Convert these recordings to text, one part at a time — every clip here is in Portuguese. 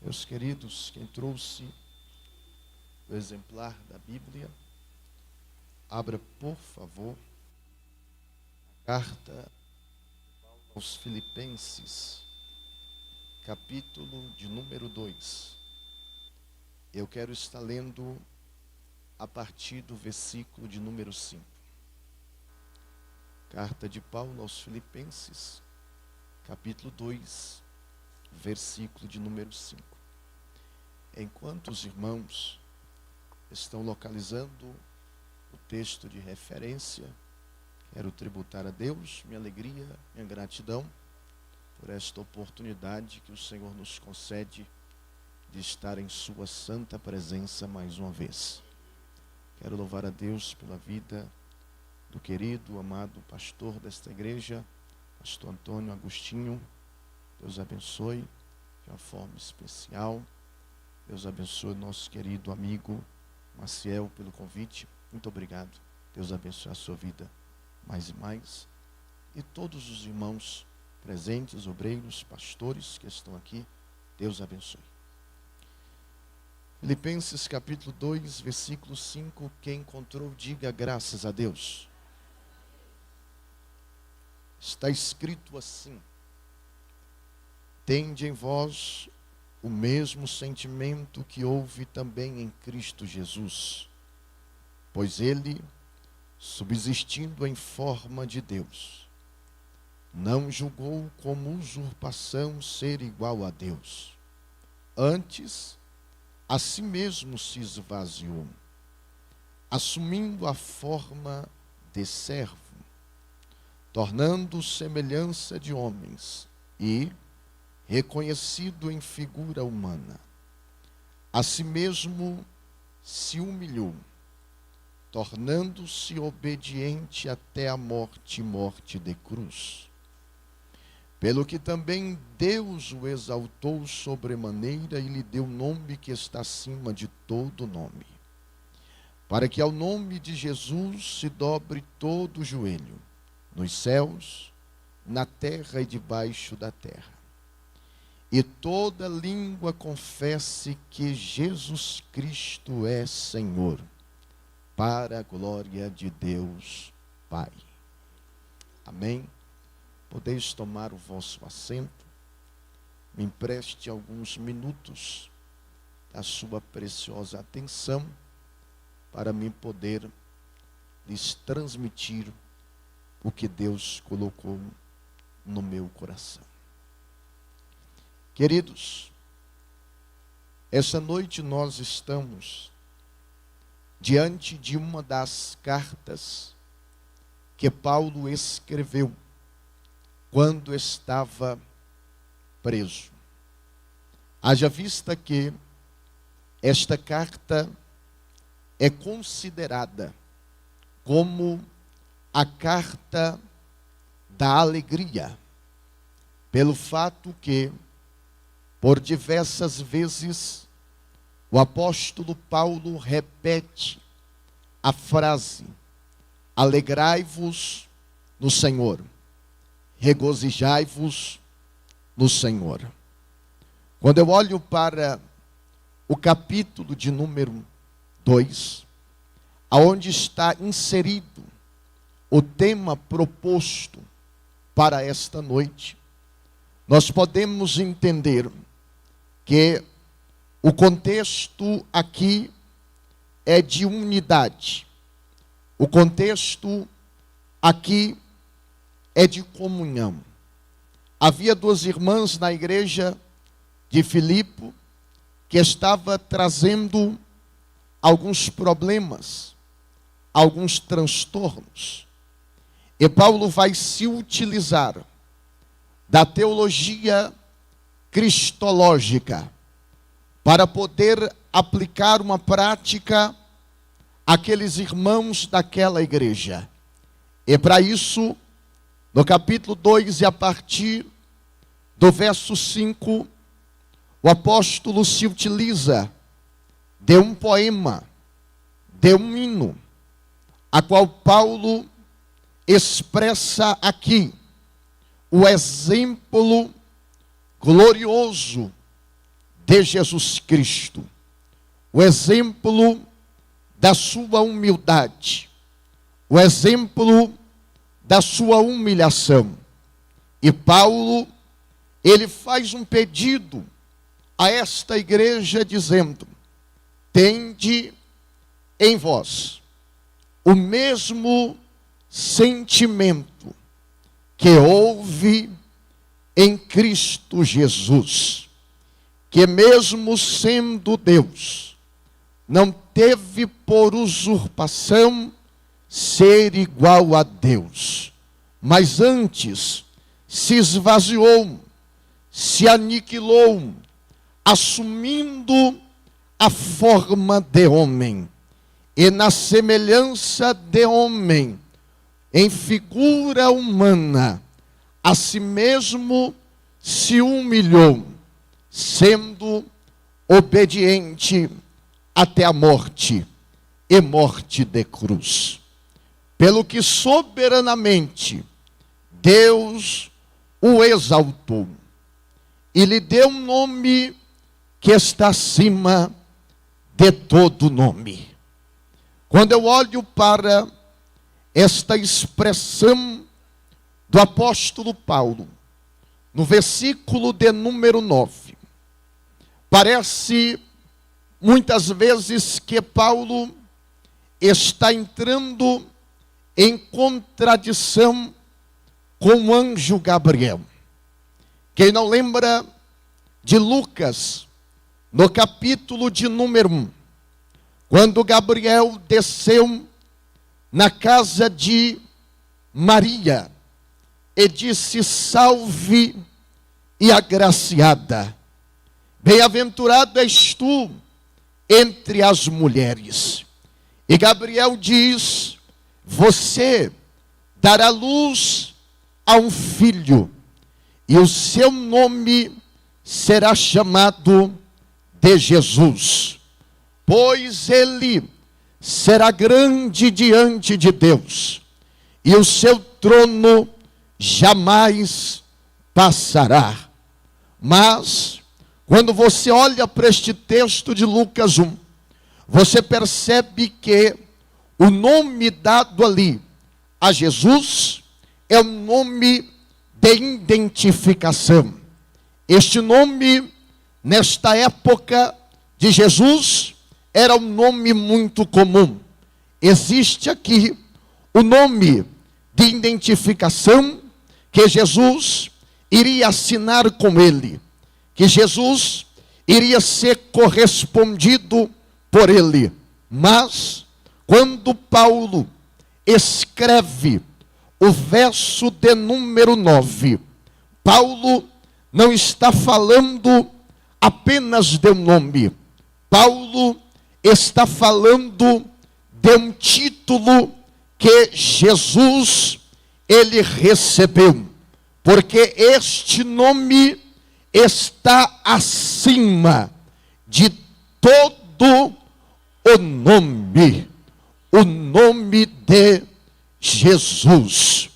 Meus queridos, quem trouxe o exemplar da Bíblia, abra, por favor, a carta aos Filipenses, capítulo de número 2. Eu quero estar lendo a partir do versículo de número 5. Carta de Paulo aos Filipenses, capítulo 2, versículo de número 5. Enquanto os irmãos estão localizando o texto de referência, quero tributar a Deus minha alegria, minha gratidão por esta oportunidade que o Senhor nos concede de estar em sua santa presença mais uma vez. Quero louvar a Deus pela vida do querido, amado pastor desta igreja, pastor Antônio Agostinho. Deus abençoe de uma forma especial. Deus abençoe nosso querido amigo Maciel pelo convite. Muito obrigado. Deus abençoe a sua vida mais e mais. E todos os irmãos presentes, obreiros, pastores que estão aqui, Deus abençoe. Filipenses capítulo 2, versículo 5. Quem encontrou, diga graças a Deus. Está escrito assim: tende em vós o mesmo sentimento que houve também em Cristo Jesus, pois ele, subsistindo em forma de Deus, não julgou como usurpação ser igual a Deus. Antes, a si mesmo se esvaziou, assumindo a forma de servo, tornando semelhança de homens e, reconhecido em figura humana, a si mesmo se humilhou, tornando-se obediente até a morte, morte de cruz. Pelo que também Deus o exaltou sobremaneira e lhe deu nome que está acima de todo nome, para que ao nome de Jesus se dobre todo o joelho, nos céus, na terra e debaixo da terra, e toda língua confesse que Jesus Cristo é Senhor, para a glória de Deus Pai. Amém? Podeis tomar o vosso assento. Me empreste alguns minutos da sua preciosa atenção para mim poder lhes transmitir o que Deus colocou no meu coração. Queridos, essa noite nós estamos diante de uma das cartas que Paulo escreveu quando estava preso. Haja vista que esta carta é considerada como a carta da alegria, pelo fato que, por diversas vezes, o apóstolo Paulo repete a frase: alegrai-vos no Senhor, regozijai-vos no Senhor. Quando eu olho para o capítulo de número 2, aonde está inserido o tema proposto para esta noite, nós podemos entender que o contexto aqui é de unidade. O contexto aqui é de comunhão. Havia duas irmãs na igreja de Filipe que estava trazendo alguns problemas, alguns transtornos. E Paulo vai se utilizar da teologia cristológica para poder aplicar uma prática àqueles irmãos daquela igreja. E para isso, no capítulo 2 e a partir do verso 5, o apóstolo se utiliza de um poema, de um hino, a qual Paulo expressa aqui o exemplo glorioso de Jesus Cristo, o exemplo da sua humildade, o exemplo da sua humilhação. E Paulo, ele faz um pedido a esta igreja dizendo: tende em vós o mesmo sentimento que houve em Cristo Jesus, que mesmo sendo Deus, não teve por usurpação ser igual a Deus, mas antes se esvaziou, se aniquilou, assumindo a forma de homem, e na semelhança de homem, em figura humana, a si mesmo se humilhou, sendo obediente até a morte, e morte de cruz. Pelo que soberanamente Deus o exaltou e lhe deu um nome que está acima de todo nome. Quando eu olho para esta expressão do apóstolo Paulo, no versículo de número 9, parece muitas vezes que Paulo está entrando em contradição com o anjo Gabriel. Quem não lembra de Lucas, no capítulo de número 1, quando Gabriel desceu na casa de Maria e disse: salve e agraciada, bem-aventurada és tu entre as mulheres. E Gabriel diz: você dará luz a um filho, e o seu nome será chamado de Jesus, pois ele será grande diante de Deus, e o seu trono jamais passará. Mas, quando você olha para este texto de Lucas 1, você percebe que o nome dado ali a Jesus é um nome de identificação. Este nome, nesta época de Jesus, era um nome muito comum. Existe aqui o nome de identificação que Jesus iria assinar com ele, que Jesus iria ser correspondido por ele. Mas, quando Paulo escreve o verso de número 9, Paulo não está falando apenas de um nome. Paulo está falando de um título que Jesus, ele recebeu. Porque este nome está acima de todo o nome de Jesus.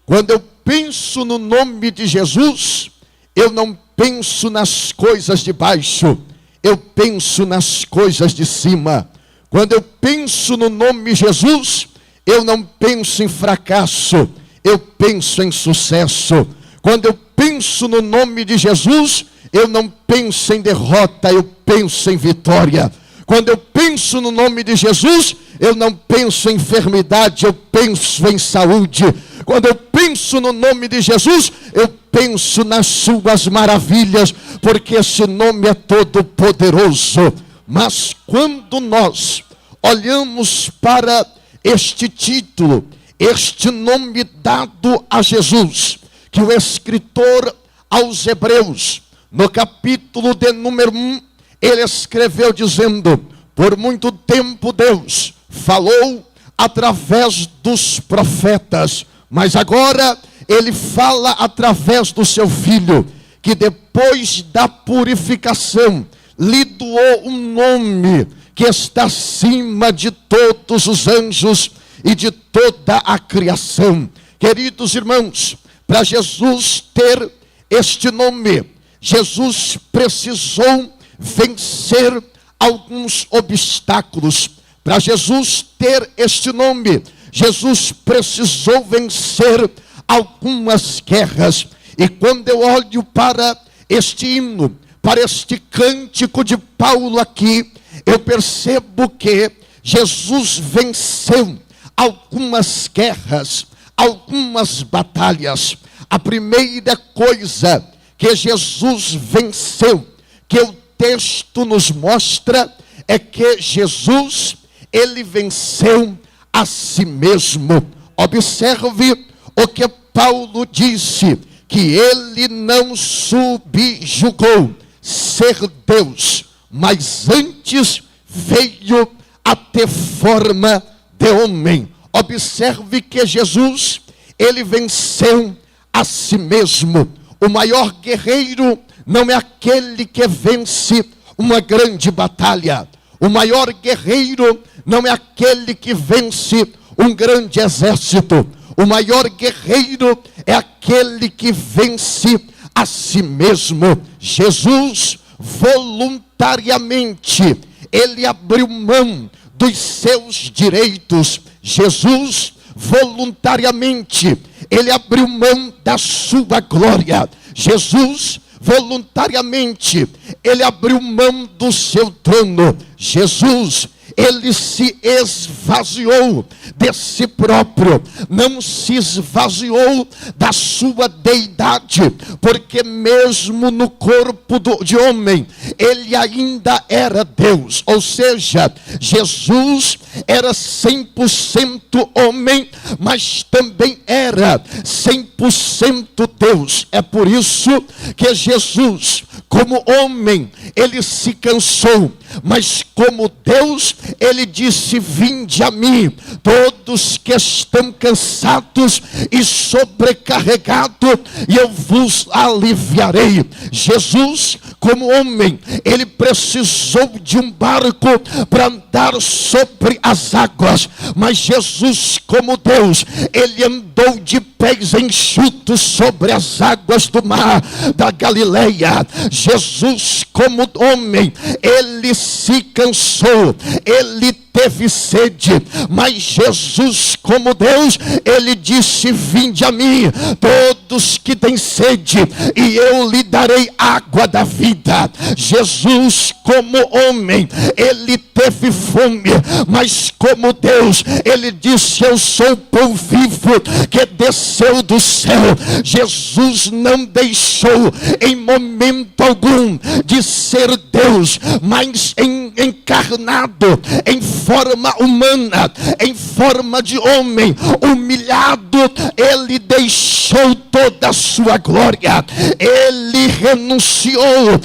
Quando eu penso no nome de Jesus, eu não penso nas coisas de baixo, eu penso nas coisas de cima. Quando eu penso no nome Jesus, eu não penso em fracasso, eu penso em sucesso. Quando eu penso no nome de Jesus, eu não penso em derrota, eu penso em vitória. Quando eu penso no nome de Jesus, eu não penso em enfermidade, eu penso em saúde. Quando eu penso no nome de Jesus, eu penso nas suas maravilhas, porque esse nome é todo poderoso. Mas quando nós olhamos para este título, este nome dado a Jesus, que o escritor aos Hebreus, no capítulo de número 1, ele escreveu dizendo: por muito tempo Deus falou através dos profetas, mas agora ele fala através do seu Filho, que depois da purificação lhe doou um nome que está acima de todos os anjos e de toda a criação. Queridos irmãos, para Jesus ter este nome, Jesus precisou vencer alguns obstáculos. Para Jesus ter este nome, Jesus precisou vencer algumas guerras. E quando eu olho para este hino, para este cântico de Paulo aqui, eu percebo que Jesus venceu algumas guerras, algumas batalhas. A primeira coisa que Jesus venceu, que o texto nos mostra, é que Jesus, ele venceu a si mesmo. Observe o que Paulo disse, que ele não subjugou ser Deus, mas antes veio a ter forma de homem. Observe que Jesus, ele venceu a si mesmo. O maior guerreiro não é aquele que vence uma grande batalha. O maior guerreiro não é aquele que vence um grande exército. O maior guerreiro é aquele que vence a si mesmo. Jesus, voluntariamente, ele abriu mão dos seus direitos. Jesus, voluntariamente, ele abriu mão da sua glória. Jesus, voluntariamente, ele abriu mão do seu trono. Jesus, ele se esvaziou de si próprio, não se esvaziou da sua deidade, porque mesmo no corpo de homem, ele ainda era Deus. Ou seja, Jesus era 100% homem, mas também era 100% Deus. É por isso que Jesus, como homem, ele se cansou, mas como Deus, ele disse: vinde a mim, todos que estão cansados e sobrecarregados, e eu vos aliviarei. Jesus, como homem, ele precisou de um barco para andar sobre as águas, mas Jesus, como Deus, ele andou de pés enxutos sobre as águas do mar da Galileia. Jesus, como homem, ele se cansou, ele teve sede, mas Jesus, como Deus, ele disse: vinde a mim, todos que têm sede, e eu lhe darei água da vida. Jesus, como homem, ele teve fome, mas como Deus, ele disse: eu sou o pão vivo que desceu do céu. Jesus não deixou em momento algum de ser Deus, mas encarnado em forma humana, em forma de homem, humilhado, ele deixou toda a sua glória, ele renunciou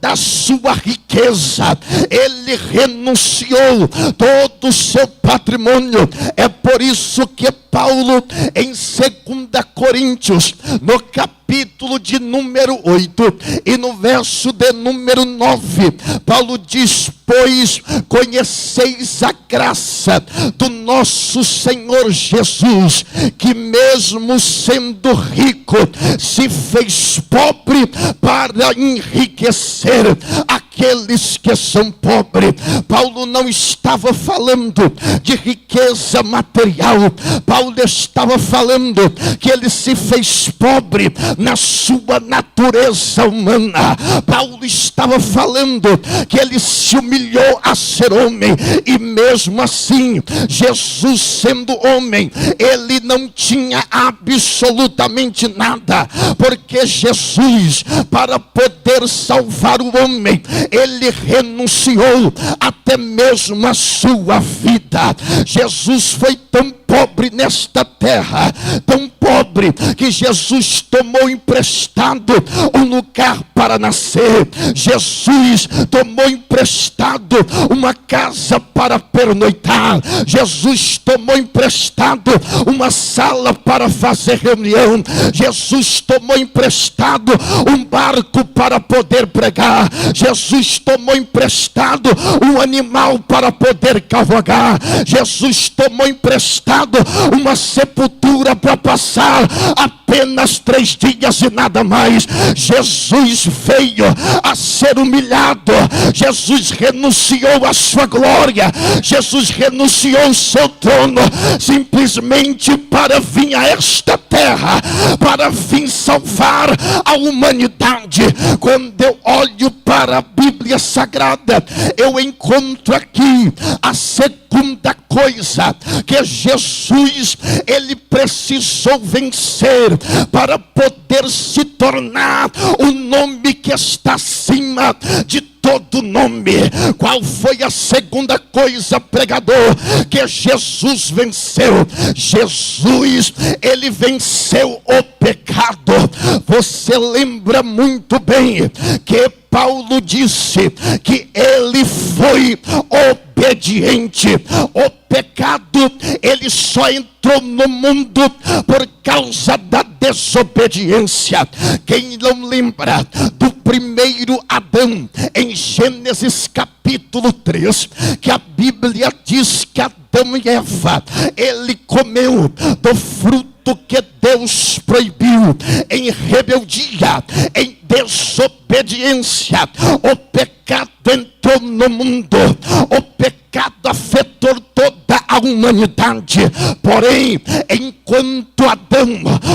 da sua riqueza, ele renunciou todo o seu patrimônio. É por isso que Paulo, em 2 Coríntios, no capítulo de número 8 e no verso de número 9, Paulo diz: pois conheceis a graça do nosso Senhor Jesus, que mesmo sendo rico, se fez pobre para enriquecer aqueles que são pobres. Paulo não estava falando de riqueza material. Paulo estava falando que ele se fez pobre na sua natureza humana. Paulo estava falando que ele se humilhou a ser homem, e mesmo assim, Jesus, sendo homem, ele não tinha absolutamente nada, porque Jesus, para poder salvar o homem, ele renunciou até mesmo a sua vida. Jesus foi tão pobre nesta terra, tão pobre, que Jesus tomou emprestado um lugar para nascer. Jesus tomou emprestado uma casa para pernoitar. Jesus tomou emprestado uma sala para fazer reunião. Jesus tomou emprestado um barco para poder pregar. Jesus tomou emprestado um animal para poder cavalgar. Jesus tomou emprestado uma sepultura para passar apenas 3 dias e nada mais. Jesus veio a ser humilhado, Jesus renunciou à sua glória, Jesus renunciou ao seu trono, simplesmente para vir a esta terra, para vir salvar a humanidade. Quando eu olho para a Bíblia Sagrada, eu encontro aqui a segunda coisa que Jesus, ele precisou vencer para poder se tornar o nome que está acima de todo nome. Qual foi a segunda coisa, pregador, que Jesus venceu? Jesus, ele venceu o pecado. Você lembra muito bem que Paulo disse que ele foi obediente. O pecado, ele só entrou no mundo por causa da desobediência. Quem não lembra do primeiro Adão, em Gênesis capítulo 3, que a Bíblia diz que Adão e Eva, ele comeu do fruto que Deus proibiu, em rebeldia, em desobediência. O pecado entrou no mundo, o pecado afetou toda a humanidade. Porém, enquanto Adão,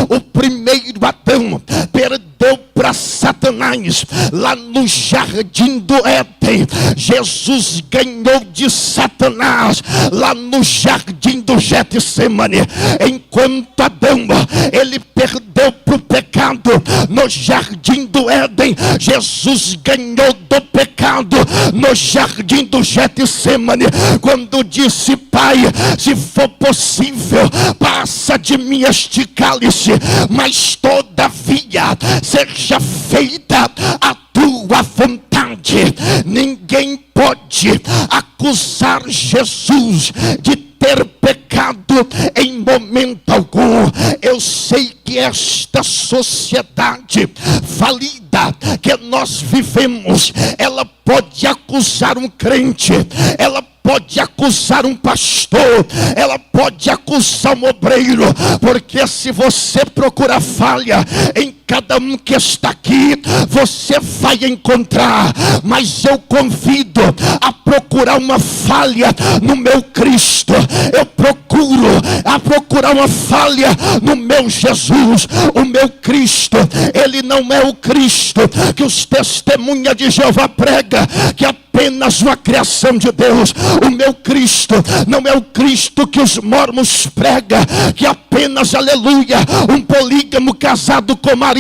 o primeiro Adão, perdeu para Satanás lá no jardim do Éden, Jesus ganhou de Satanás lá no jardim do Getsemane. Enquanto Adão, ele perdeu para o pecado no jardim do Éden, Jesus ganhou do pecado no jardim do Getsemane, quando disse: Pai, se for possível, passa de mim este cálice, mas todavia seja feita a tua vontade. Ninguém pode acusar Jesus de ter pecado em momento algum. Eu sei que esta sociedade falida que nós vivemos, ela pode acusar um crente, ela pode acusar um pastor, ela pode acusar um obreiro, porque se você procurar falha em cada um que está aqui, você vai encontrar. Mas eu convido a procurar uma falha no meu Cristo. Eu procuro a procurar uma falha no meu Jesus. O meu Cristo, ele não é o Cristo que os testemunhas de Jeová pregam, que apenas uma criação de Deus. O meu Cristo não é o Cristo que os mormons pregam, que apenas, aleluia, um polígamo casado com Maria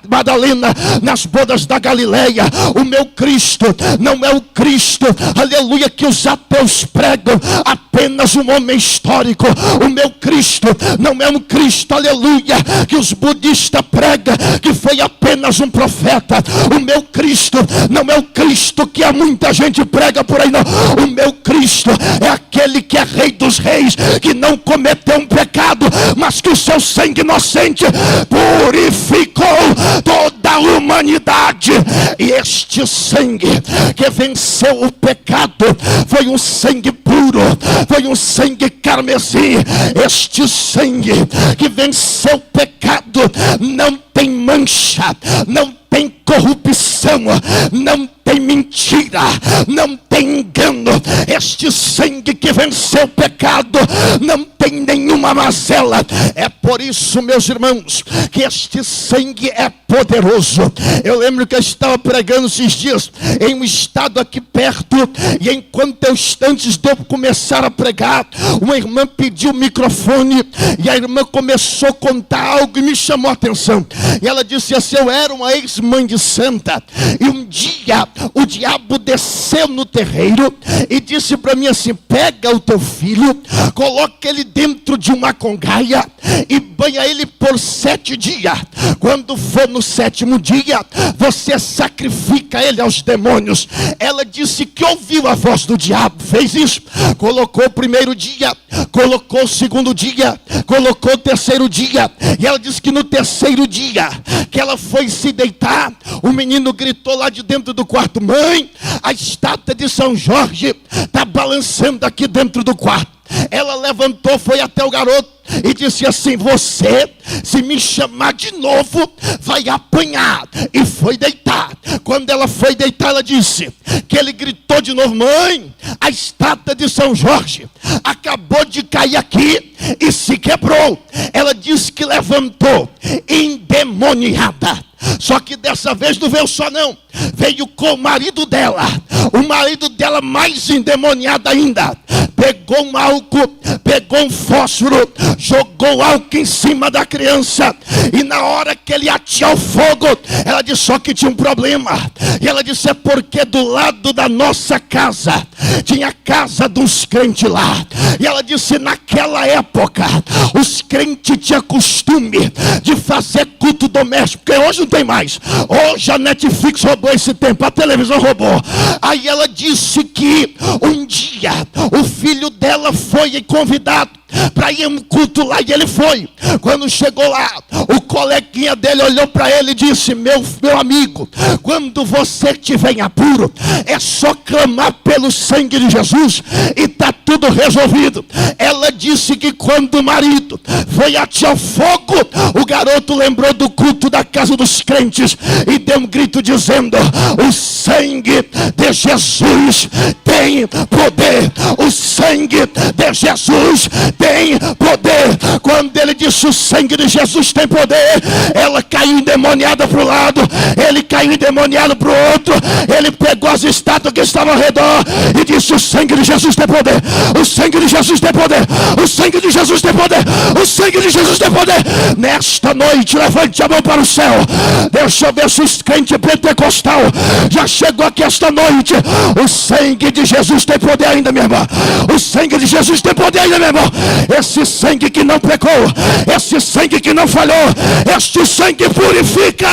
Madalena nas bodas da Galileia. O meu Cristo não é o Cristo, aleluia, que os ateus pregam, apenas um homem histórico. O meu Cristo não é um Cristo, aleluia, que os budistas pregam, que foi apenas um profeta. O meu Cristo não é o Cristo que há muita gente prega por aí, não. O meu Cristo é aquele que é Rei dos Reis, que não cometeu um pecado, mas que o seu sangue inocente purificou toda a humanidade. E este sangue que venceu o pecado foi um sangue puro, foi um sangue carmesim. Este sangue que venceu o pecado não tem mancha, não tem corrupção, não tem mentira, não tem engano. Este sangue que venceu o pecado não tem nenhuma mazela. É por isso, meus irmãos, que este sangue é poderoso. Eu lembro que eu estava pregando esses dias em um estado aqui perto, e enquanto eu, antes de eu começar a pregar, uma irmã pediu o microfone, e a irmã começou a contar algo e me chamou a atenção. E ela disse assim: eu era uma ex-mãe de santa, e um dia o diabo desceu no terreiro e disse para mim assim: pega o teu filho, coloca ele dentro de uma congaia e banha ele por 7 dias. Quando for no 7º dia, você sacrifica ele aos demônios. Ela disse que ouviu a voz do diabo, fez isso, colocou o 1º dia, colocou o 2º dia, colocou o 3º dia, e ela disse que no 3º dia que ela foi se deitar, o menino gritou lá de dentro do quarto: mãe, a estátua de São Jorge está balançando aqui dentro do quarto. ela levantou, foi até o garoto e disse assim: você, se me chamar de novo, vai apanhar. E foi deitar. Quando ela foi deitar, ela disse que ele gritou de novo: mãe, a estátua de São Jorge acabou de cair aqui e se quebrou. Ela disse que levantou endemoniada. Só que dessa vez não veio só não, veio com o marido dela. O marido dela mais endemoniado ainda. Pegou um álcool, pegou um fósforo, jogou álcool em cima da criança. E na hora que ele ateou o fogo, ela disse só que tinha um problema. E ela disse: é porque do lado da nossa casa tinha a casa dos crentes lá. E ela disse: naquela época os crentes tinham costume de fazer culto doméstico, porque hoje não tem mais. Hoje a Netflix roubou esse tempo, a televisão roubou. Aí ela disse que um dia o filho dela foi convidado para ir a um culto lá, e ele foi. Quando chegou lá, o coleguinha dele olhou para ele e disse: meu amigo, quando você estiver em apuro, é só clamar pelo sangue de Jesus e está tudo resolvido. Ela disse que quando o marido foi atear fogo, o garoto lembrou do culto da casa dos crentes e deu um grito dizendo: o sangue de Jesus tem poder, o sangue de Jesus tem poder. Quando ele disse: o sangue de Jesus tem poder, ela caiu endemoniada para o lado, ele caiu endemoniado para o outro. Ele pegou as estátuas que estavam ao redor e disse: o sangue de Jesus tem poder, o sangue de Jesus tem poder, o sangue de Jesus tem poder, o sangue de Jesus tem poder. Nesta noite, levante a mão para o céu. Deixa eu ver se os crentes pentecostal já chegou aqui esta noite. O sangue de Jesus tem poder ainda, minha irmã. O sangue de Jesus tem poder ainda, meu irmão. Esse sangue que não pecou, esse sangue que não falhou, este sangue purifica.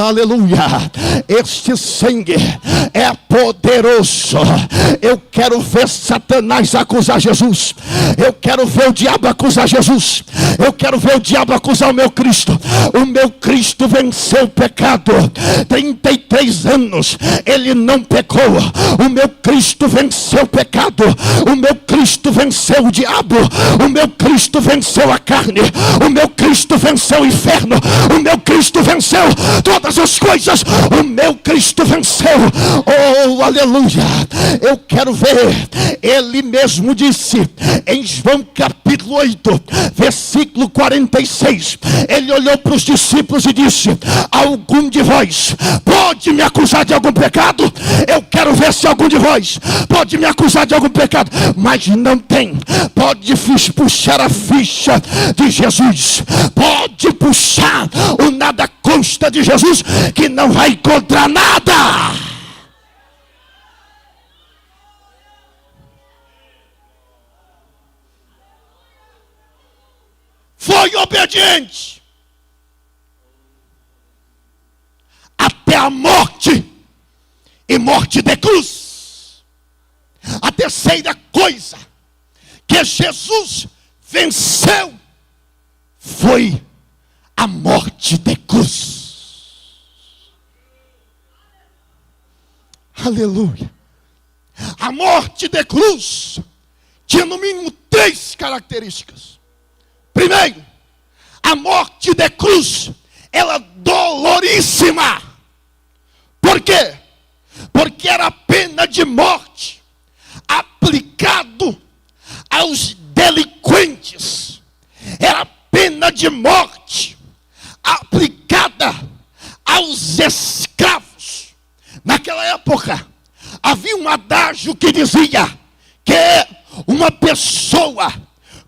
Aleluia. Este sangue é poderoso. Eu quero ver Satanás acusar Jesus. Eu quero ver o diabo acusar Jesus. Eu quero ver o diabo acusar o meu Cristo. O meu Cristo venceu o pecado. 33 anos ele não pecou. O meu Cristo venceu o pecado. O meu Cristo venceu o diabo. O meu Cristo venceu a carne. O meu Cristo venceu o inferno. O meu Cristo venceu todas as coisas. O meu Cristo venceu. Oh, aleluia. Eu quero ver. Ele mesmo disse em João capítulo 8, versículo 46. Ele olhou para os discípulos e disse: algum de vós pode me acusar de algum pecado? Eu quero ver se algum de vós pode me acusar de algum pecado. Mas não tem. Pode puxar a ficha de Jesus. Pode puxar o nada consta de Jesus, que não vai encontrar nada. Foi obediente até a morte, e morte de cruz. A terceira coisa que Jesus venceu foi a morte de cruz. Aleluia. A morte de cruz tinha no mínimo 3 características. Primeiro, a morte de cruz era doloríssima. Por quê? Porque era a pena de morte aplicado aos delinquentes. Era a pena de morte aplicada aos escravos. Naquela época havia um adágio que dizia que uma pessoa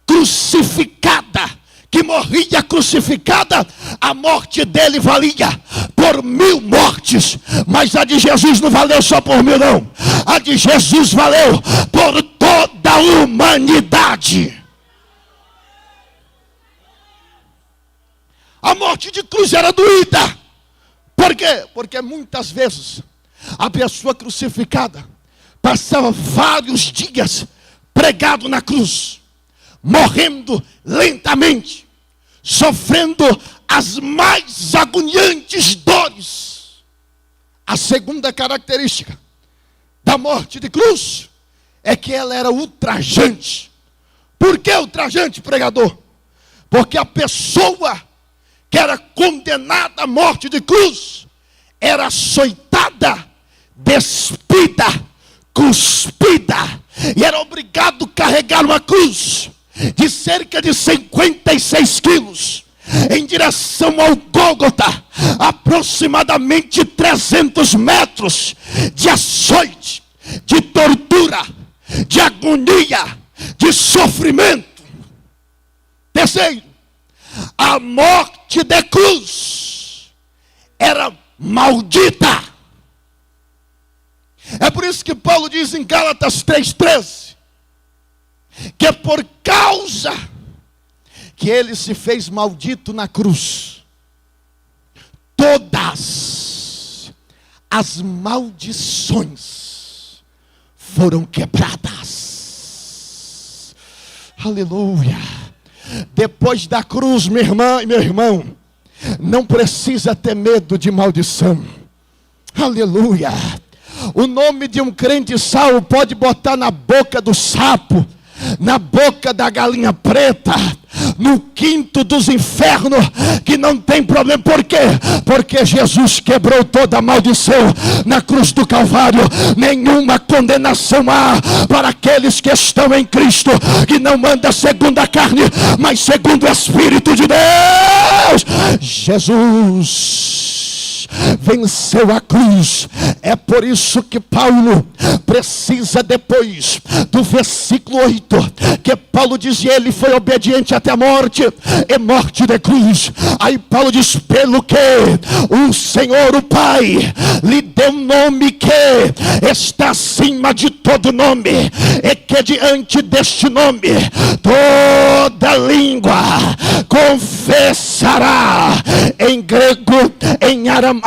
crucificada, que morria crucificada, a morte dele valia por 1000 mortes. Mas a de Jesus não valeu só por 1000 não. A de Jesus valeu por toda a humanidade. A morte de cruz era doída. Por quê? Porque muitas vezes a pessoa crucificada passava vários dias pregado na cruz, morrendo lentamente, sofrendo as mais agoniantes dores. A segunda característica da morte de cruz é que ela era ultrajante. Por que ultrajante, pregador? Porque a pessoa que era condenada à morte de cruz era açoitada, despida, cuspida, e era obrigado a carregar uma cruz de cerca de 56 quilos em direção ao Gólgota, aproximadamente 300 metros de açoite, de tortura, de agonia, de sofrimento. Terceiro, a morte de cruz era maldita. É por isso que Paulo diz em Gálatas 3,13 que é por causa que ele se fez maldito na cruz, todas as maldições foram quebradas. Aleluia. Depois da cruz, minha irmã e meu irmão, não precisa ter medo de maldição. Aleluia. O nome de um crente salvo pode botar na boca do sapo, na boca da galinha preta, no quinto dos infernos, que não tem problema. Por quê? Porque Jesus quebrou toda a maldição na cruz do Calvário. Nenhuma condenação há para aqueles que estão em Cristo, que não anda segundo a carne, mas segundo o Espírito de Deus. Jesus venceu a cruz. É por isso que Paulo precisa, depois do versículo 8, que Paulo diz: ele foi obediente até a morte, e morte de cruz. Aí Paulo diz: pelo que o Senhor, o Pai, lhe deu um nome que está acima de todo nome, e que diante deste nome toda língua confessará, em grego, em aramaico,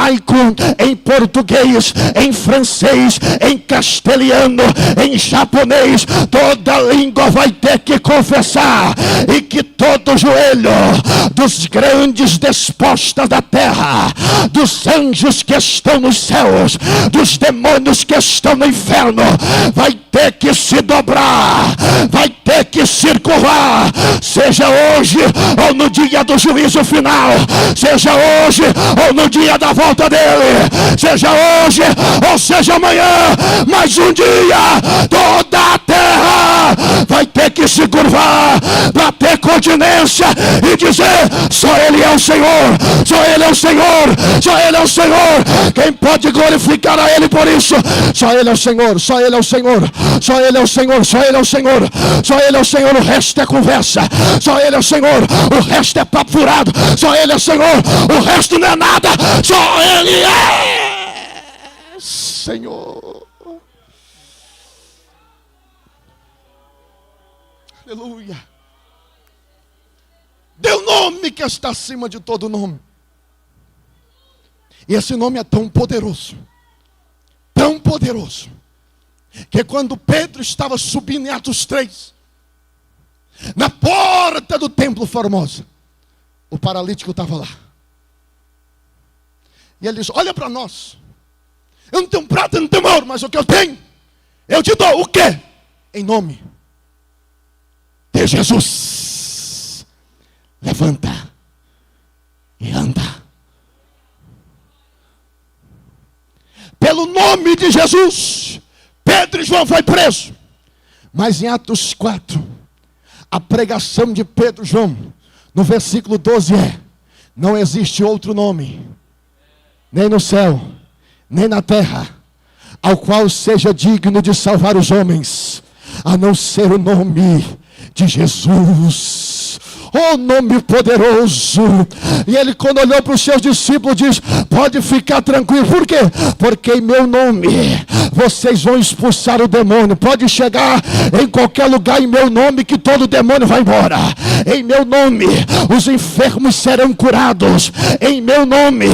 em português, em francês, em castelhano, em japonês, toda língua vai ter que confessar, e que todo joelho dos grandes despostas da terra, dos anjos que estão nos céus, dos demônios que estão no inferno, vai ter que se dobrar, vai ter que se curvar, seja hoje ou no dia do juízo final, seja hoje ou no dia da volta dele, seja hoje ou seja amanhã, mas um dia toda a terra vai ter que se curvar, bater continência e dizer: só ele é o Senhor, só ele é o Senhor, só ele é o Senhor. Quem pode glorificar a ele por isso? Só ele é o Senhor, só ele é o Senhor, só ele é o Senhor, só ele é o Senhor, só ele é o Senhor. O resto é conversa. Só ele é o Senhor, o resto é papo furado. Só ele é o Senhor, o resto não é nada. Só ele é Senhor. Aleluia. Deu nome que está acima de todo nome. E esse nome é tão poderoso, que quando Pedro estava subindo em Atos 3, na porta do templo Formosa, o paralítico estava lá. E ele disse: olha para nós, eu não tenho prata, não tenho ouro, mas o que eu tenho, eu te dou. O quê? Em nome de Jesus, levanta e anda. Pelo nome de Jesus, Pedro e João foi preso. Mas em Atos 4, a pregação de Pedro e João, no versículo 12 é: não existe outro nome, nem no céu, nem na terra, ao qual seja digno de salvar os homens, a não ser o nome de Jesus. Oh, nome poderoso. E ele, quando olhou para os seus discípulos, diz: pode ficar tranquilo. Por quê? Porque em meu nome vocês vão expulsar o demônio. Pode chegar em qualquer lugar em meu nome, que todo demônio vai embora. Em meu nome os enfermos serão curados. Em meu nome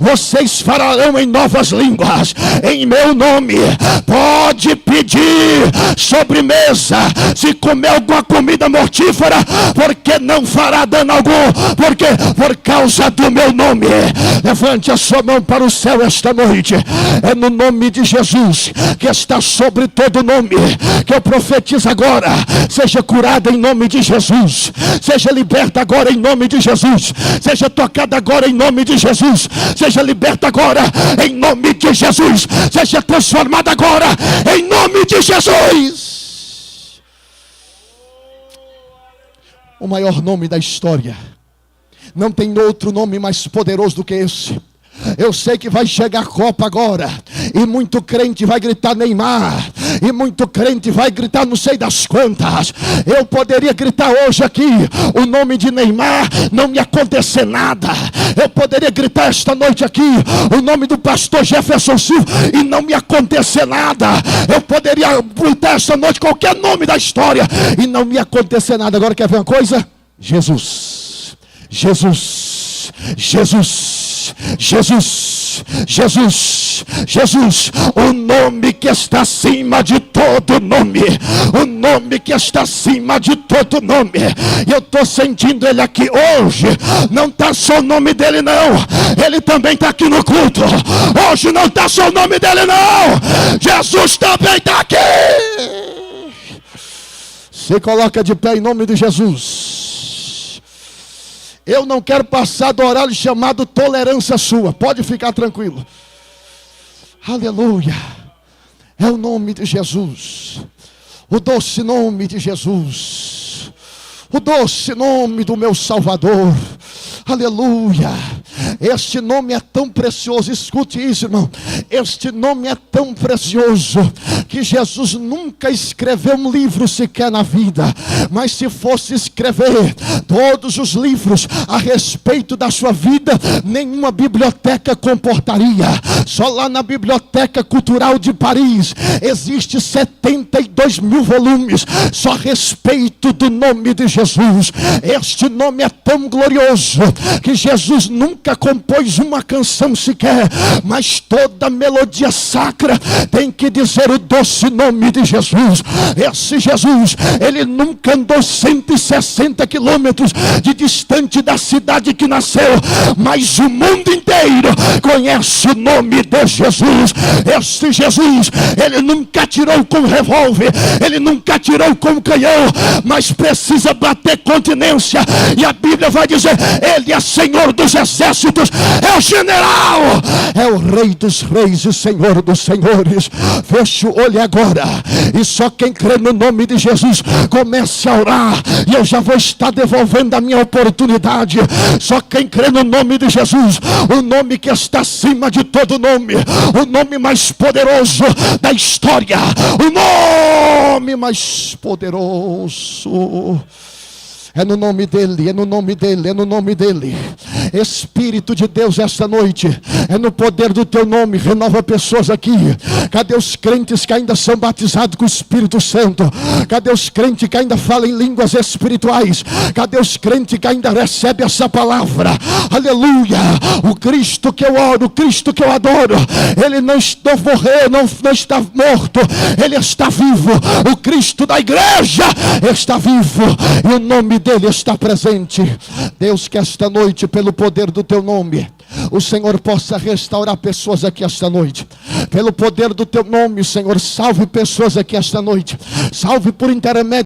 vocês falarão em novas línguas. Em meu nome pode pedir sobremesa, se comer alguma comida mortífera, porque não não fará dano algum, porque por causa do meu nome. Levante a sua mão para o céu esta noite. É no nome de Jesus, que está sobre todo nome, que eu profetizo agora. Seja curada em nome de Jesus, seja liberta agora em nome de Jesus, seja tocada agora em nome de Jesus, seja liberta agora em nome de Jesus, seja transformada agora em nome de Jesus. O maior nome da história. Não tem outro nome mais poderoso do que esse. Eu sei que vai chegar a Copa agora, e muito crente vai gritar Neymar, e muito crente vai gritar não sei das quantas. Eu poderia gritar hoje aqui o nome de Neymar, não me acontecer nada. Eu poderia gritar esta noite aqui o nome do pastor Jefferson Silva e não me acontecer nada. Eu poderia gritar esta noite qualquer nome da história e não me acontecer nada. Agora quer ver uma coisa? Jesus, Jesus, Jesus, Jesus, Jesus, Jesus, o nome que está acima de todo nome, o nome que está acima de todo nome. E eu estou sentindo ele aqui hoje. Não está só o nome dele não, ele também está aqui no culto. Hoje não está só o nome dele não, Jesus também está aqui. Se coloca de pé em nome de Jesus. Eu não quero passar do horário chamado tolerância sua. Pode ficar tranquilo. Aleluia. É o nome de Jesus. O doce nome de Jesus. O doce nome do meu Salvador. Aleluia. Este nome é tão precioso. Escute isso, irmão. Este nome é tão precioso que Jesus nunca escreveu um livro sequer na vida. Mas se fosse escrever todos os livros a respeito da sua vida, nenhuma biblioteca comportaria. Só lá na Biblioteca Cultural de Paris existe 72 mil volumes só a respeito do nome de Jesus. Este nome é tão glorioso que Jesus nunca compôs uma canção sequer, mas toda melodia sacra tem que dizer o doce nome de Jesus. Esse Jesus, ele nunca andou 160 quilômetros de distante da cidade que nasceu, mas o mundo inteiro conhece o nome de Jesus. Esse Jesus, ele nunca atirou com revólver, ele nunca atirou com canhão, mas precisa bater continência, e a Bíblia vai dizer, ele é Senhor dos exércitos, é o general, é o Rei dos reis e Senhor dos senhores. Feche o olho agora, e só quem crê no nome de Jesus comece a orar, e eu já vou estar devolvendo a minha oportunidade. Só quem crê no nome de Jesus, o nome que está acima de todo nome, o nome mais poderoso da história, o nome mais poderoso. É no nome dele, é no nome dele, é no nome dele. Espírito de Deus, esta noite, é no poder do teu nome, renova pessoas aqui. Cadê os crentes que ainda são batizados com o Espírito Santo? Cadê os crentes que ainda falam em línguas espirituais? Cadê os crentes que ainda recebem essa palavra? Aleluia! O Cristo que eu oro, o Cristo que eu adoro, ele não está morrendo, não está morto, ele está vivo. O Cristo da igreja está vivo, e o nome dele está presente. Deus, que esta noite, pelo poder do teu nome, o Senhor possa restaurar pessoas aqui esta noite. Pelo poder do teu nome, Senhor, salve pessoas aqui esta noite. Salve por intermédio